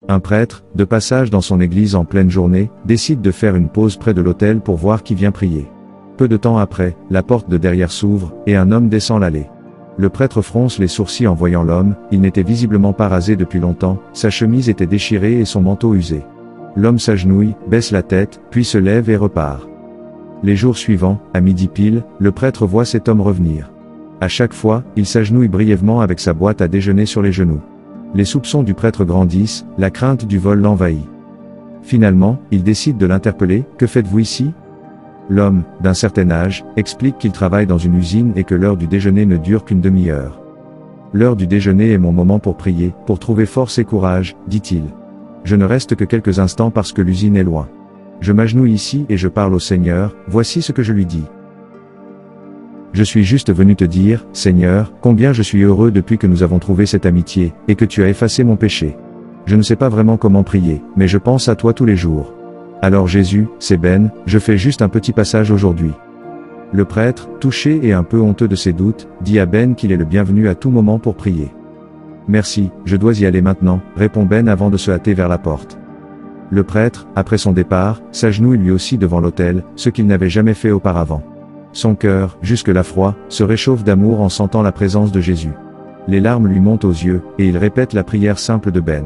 Un prêtre, de passage dans son église en pleine journée, décide de faire une pause près de l'autel pour voir qui vient prier. Peu de temps après, la porte de derrière s'ouvre, et un homme descend l'allée. Le prêtre fronce les sourcils en voyant l'homme, il n'était visiblement pas rasé depuis longtemps, sa chemise était déchirée et son manteau usé. L'homme s'agenouille, baisse la tête, puis se lève et repart. Les jours suivants, à midi pile, le prêtre voit cet homme revenir. À chaque fois, il s'agenouille brièvement avec sa boîte à déjeuner sur les genoux. Les soupçons du prêtre grandissent, la crainte du vol l'envahit. Finalement, il décide de l'interpeller. « Que faites-vous ici ?» L'homme, d'un certain âge, explique qu'il travaille dans une usine et que l'heure du déjeuner ne dure qu'une demi-heure. « L'heure du déjeuner est mon moment pour prier, pour trouver force et courage, dit-il. Je ne reste que quelques instants parce que l'usine est loin. Je m'agenouille ici et je parle au Seigneur, voici ce que je lui dis. Je suis juste venu te dire, Seigneur, combien je suis heureux depuis que nous avons trouvé cette amitié, et que tu as effacé mon péché. Je ne sais pas vraiment comment prier, mais je pense à toi tous les jours. Alors Jésus, c'est Ben, je fais juste un petit passage aujourd'hui. Le prêtre, touché et un peu honteux de ses doutes, dit à Ben qu'il est le bienvenu à tout moment pour prier. Merci, je dois y aller maintenant, répond Ben avant de se hâter vers la porte. Le prêtre, après son départ, s'agenouille lui aussi devant l'autel, ce qu'il n'avait jamais fait auparavant. Son cœur, jusque-là froid, se réchauffe d'amour en sentant la présence de Jésus. Les larmes lui montent aux yeux, et il répète la prière simple de Ben.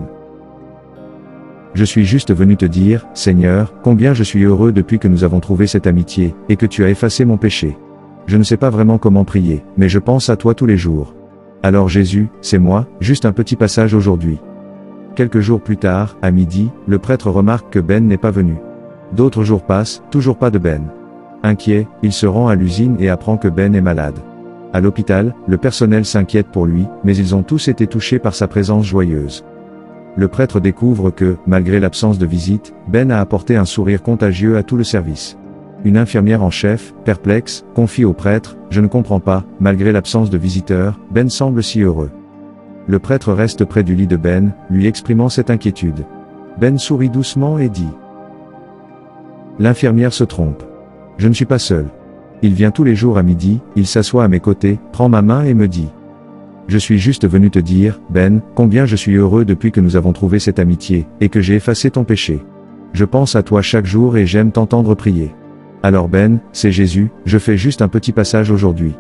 Je suis juste venu te dire, Seigneur, combien je suis heureux depuis que nous avons trouvé cette amitié, et que tu as effacé mon péché. Je ne sais pas vraiment comment prier, mais je pense à toi tous les jours. Alors Jésus, c'est moi, juste un petit passage aujourd'hui. Quelques jours plus tard, à midi, le prêtre remarque que Ben n'est pas venu. D'autres jours passent, toujours pas de Ben. Inquiet, il se rend à l'usine et apprend que Ben est malade. À l'hôpital, le personnel s'inquiète pour lui, mais ils ont tous été touchés par sa présence joyeuse. Le prêtre découvre que, malgré l'absence de visite, Ben a apporté un sourire contagieux à tout le service. Une infirmière en chef, perplexe, confie au prêtre, « Je ne comprends pas, malgré l'absence de visiteurs, Ben semble si heureux. » Le prêtre reste près du lit de Ben, lui exprimant cette inquiétude. Ben sourit doucement et dit. L'infirmière se trompe. Je ne suis pas seul. Il vient tous les jours à midi, il s'assoit à mes côtés, prend ma main et me dit. Je suis juste venu te dire, Ben, combien je suis heureux depuis que nous avons trouvé cette amitié, et que j'ai effacé ton péché. Je pense à toi chaque jour et j'aime t'entendre prier. Alors Ben, c'est Jésus, je fais juste un petit passage aujourd'hui.